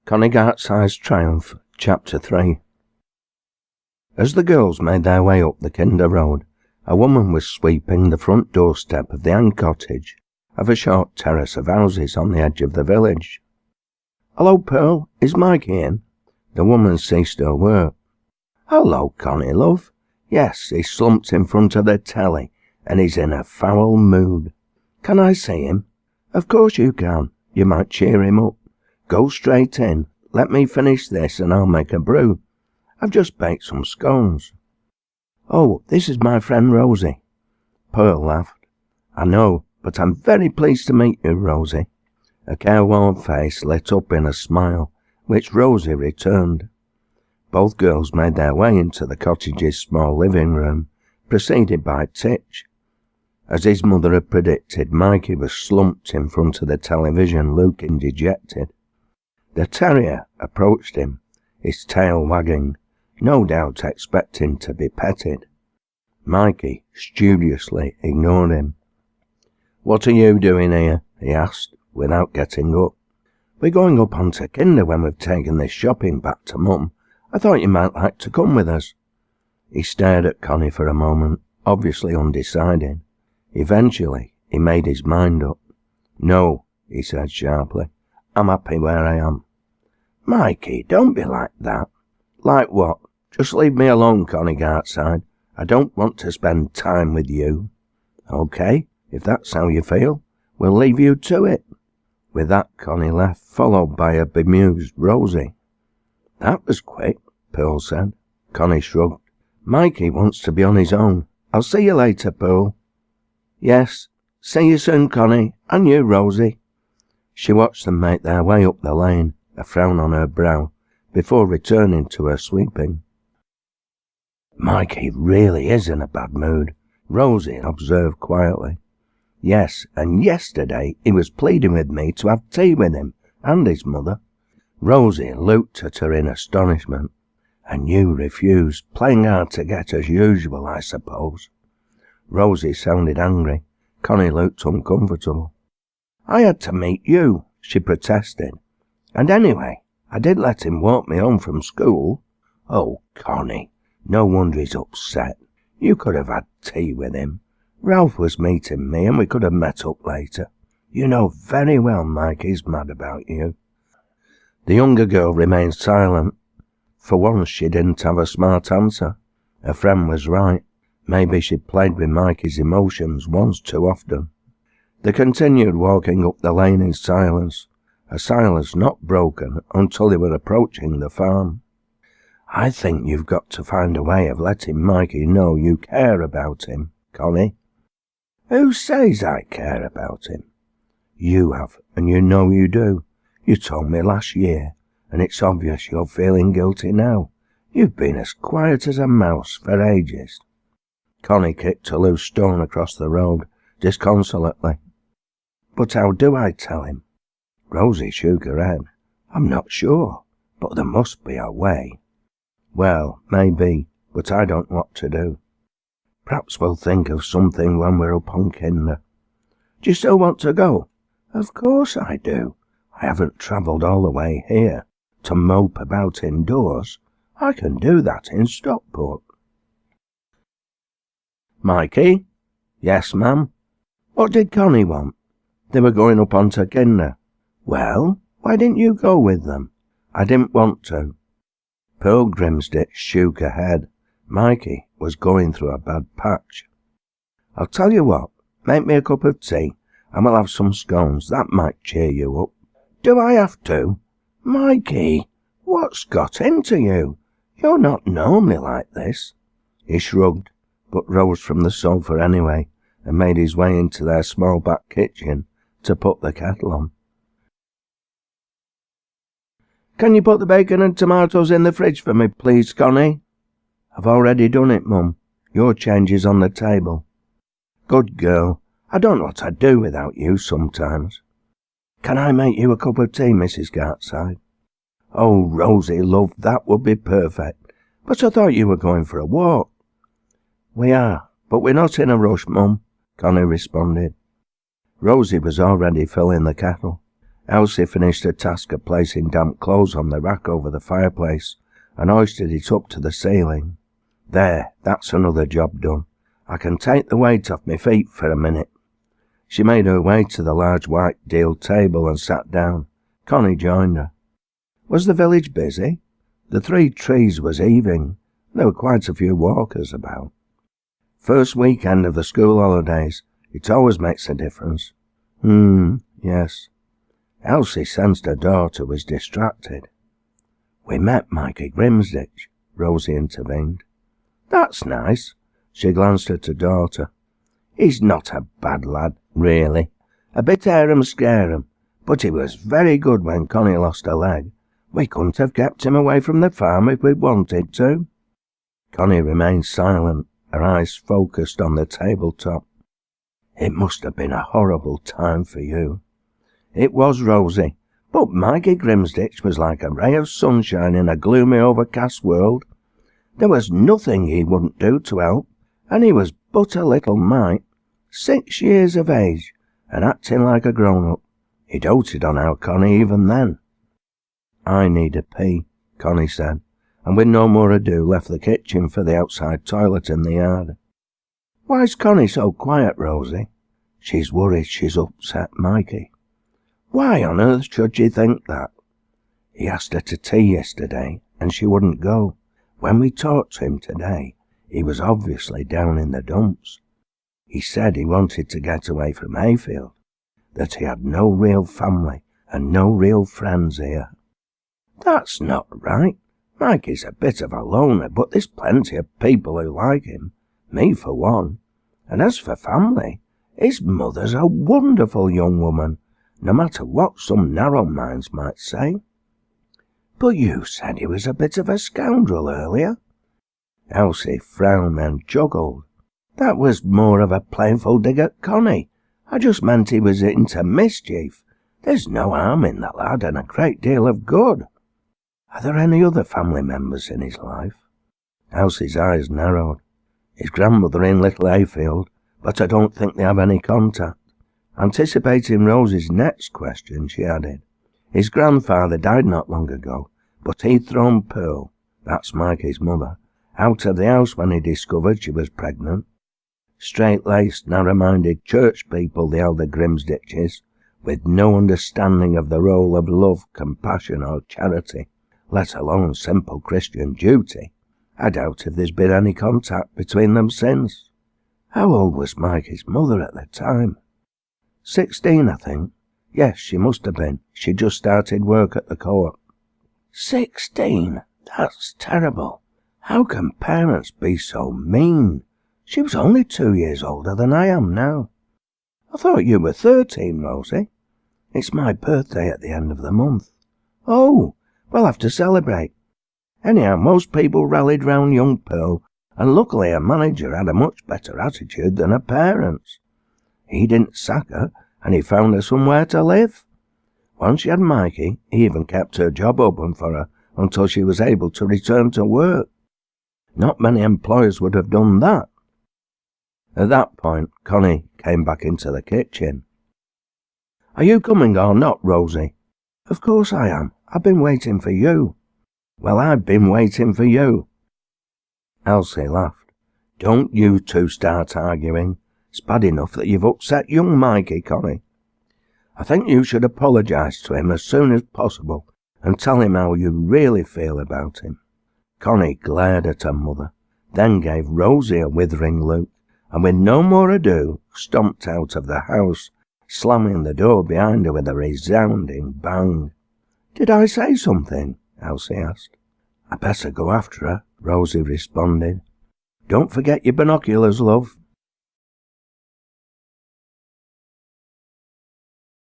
CONNIE GARTSIDE'S TRIUMPH, Chapter 3. As the girls made their way up the Kinder Road, a woman was sweeping the front doorstep of the end cottage of a short terrace of houses on the edge of the village. "Hello, Pearl, is Mike in?" The woman ceased her work. "Hello, Connie, love. Yes, he's slumped in front of the telly, and he's in a foul mood. Can I see him?" "Of course you can. You might cheer him up. Go straight in. Let me finish this and I'll make a brew. I've just baked some scones." "Oh, this is my friend Rosie." Pearl laughed. "I know, but I'm very pleased to meet you, Rosie." A careworn face lit up in a smile, which Rosie returned. Both girls made their way into the cottage's small living room, preceded by Titch. As his mother had predicted, Mikey was slumped in front of the television, looking dejected. The terrier approached him, his tail wagging, no doubt expecting to be petted. Mikey studiously ignored him. "What are you doing here?" he asked, without getting up. "We're going up onto Kinder when we've taken this shopping back to Mum. I thought you might like to come with us." He stared at Connie for a moment, obviously undecided. Eventually, he made his mind up. "No," he said sharply. "I'm happy where I am." "Mikey, don't be like that." "Like what? Just leave me alone, Connie Gartside. I don't want to spend time with you." "Okay, if that's how you feel, we'll leave you to it." With that, Connie left, followed by a bemused Rosie. "That was quick," Pearl said. Connie shrugged. "Mikey wants to be on his own. I'll see you later, Pearl." "Yes, see you soon, Connie, and you, Rosie." She watched them make their way up the lane, a frown on her brow, before returning to her sweeping. "Mikey really is in a bad mood," Rosie observed quietly. "Yes, and yesterday he was pleading with me to have tea with him and his mother." Rosie looked at her in astonishment. "And you refused, playing hard to get as usual, I suppose." Rosie sounded angry. Connie looked uncomfortable. "I had to meet you," she protested. "And anyway, I did let him walk me home from school." "Oh, Connie, no wonder he's upset. You could have had tea with him. Ralph was meeting me and we could have met up later. You know very well Mikey's mad about you." The younger girl remained silent. For once she didn't have a smart answer. Her friend was right. Maybe she'd played with Mikey's emotions once too often. They continued walking up the lane in silence, a silence not broken until they were approaching the farm. "I think you've got to find a way of letting Mikey know you care about him, Connie." "Who says I care about him?" "You have, and you know you do. You told me last year, and it's obvious you're feeling guilty now. You've been as quiet as a mouse for ages." Connie kicked a loose stone across the road, disconsolately. "But how do I tell him?" Rosie shook her head. "I'm not sure, but there must be a way." "Well, maybe, but I don't know what to do." "Perhaps we'll think of something when we're up on Kinder." "Do you still want to go?" "Of course I do. I haven't travelled all the way here to mope about indoors. I can do that in Stockport." "Mikey?" "Yes, ma'am." "What did Connie want?" "They were going up onto Kinder." "Well, why didn't you go with them?" "I didn't want to." Pearl Grimsdick shook her head. Mikey was going through a bad patch. "I'll tell you what, make me a cup of tea, and we'll have some scones. That might cheer you up." "Do I have to?" "Mikey, what's got into you? You're not normally like this." He shrugged, but rose from the sofa anyway, and made his way into their small back kitchen to put the kettle on. "Can you put the bacon and tomatoes in the fridge for me, please, Connie?" "I've already done it, Mum. Your change is on the table." "Good girl. I don't know what I'd do without you sometimes." "Can I make you a cup of tea, Mrs. Gartside?" "Oh, Rosie, love, that would be perfect. But I thought you were going for a walk." "We are, but we're not in a rush, Mum," Connie responded. Rosie was already filling the kettle. Elsie finished her task of placing damp clothes on the rack over the fireplace and hoisted it up to the ceiling. There, that's another job done. I can take the weight off my feet for a minute. She made her way to the large white deal table and sat down. Connie joined her. Was the village busy? The 3 Trees was heaving. There were quite a few walkers about. First weekend of the school holidays. It always makes a difference. Yes. Elsie sensed her daughter was distracted. We met Mikey Grimsditch, Rosie intervened. That's nice. She glanced at her daughter. He's not a bad lad, really. A bit harum-scarum, but he was very good when Connie lost her leg. We couldn't have kept him away from the farm if we'd wanted to. Connie remained silent, her eyes focused on the tabletop. It must have been a horrible time for you. It was, Rosie, but Mikey Grimsditch was like a ray of sunshine in a gloomy, overcast world. There was nothing he wouldn't do to help, and he was but a little mite, 6 years of age, and acting like a grown-up. He doted on our Connie even then. I need a pee, Connie said, and with no more ado left the kitchen for the outside toilet in the yard. Why's Connie so quiet, Rosie? She's worried she's upset Mikey. Why on earth should she think that? He asked her to tea yesterday, and she wouldn't go. When we talked to him today, he was obviously down in the dumps. He said he wanted to get away from Hayfield, that he had no real family and no real friends here. That's not right. Mikey's a bit of a loner, but there's plenty of people who like him, me for one. And as for family, his mother's a wonderful young woman, no matter what some narrow minds might say. But you said he was a bit of a scoundrel earlier. Elsie frowned and juggled. That was more of a playful dig at Connie. I just meant he was into mischief. There's no harm in the lad and a great deal of good. Are there any other family members in his life? Elsie's eyes narrowed. His grandmother in Little Hayfield, but I don't think they have any contact. Anticipating Rosie's next question, she added, his grandfather died not long ago, but he'd thrown Pearl, that's Mikey's mother, out of the house when he discovered she was pregnant. Straight-laced, narrow-minded church people, the elder Grimsditches, with no understanding of the role of love, compassion or charity, let alone simple Christian duty. I doubt if there's been any contact between them since. How old was Mikey's mother at the time? 16, I think. Yes, she must have been. She just started work at the co-op. 16? That's terrible. How can parents be so mean? She was only 2 years older than I am now. I thought you were 13, Rosie. It's my birthday at the end of the month. Oh, we'll have to celebrate. Anyhow, most people rallied round young Pearl, and luckily her manager had a much better attitude than her parents. He didn't sack her, and he found her somewhere to live. Once she had Mikey, he even kept her job open for her until she was able to return to work. Not many employers would have done that. At that point, Connie came back into the kitchen. Are you coming or not, Rosie? Of course I am. I've been waiting for you. Well, I've been waiting for you. Elsie laughed. Don't you two start arguing. It's bad enough that you've upset young Mikey, Connie. I think you should apologise to him as soon as possible and tell him how you really feel about him. Connie glared at her mother, then gave Rosie a withering look, and with no more ado stomped out of the house, slamming the door behind her with a resounding bang. Did I say something? Elsie asked. I better go after her, Rosie responded. Don't forget your binoculars, love.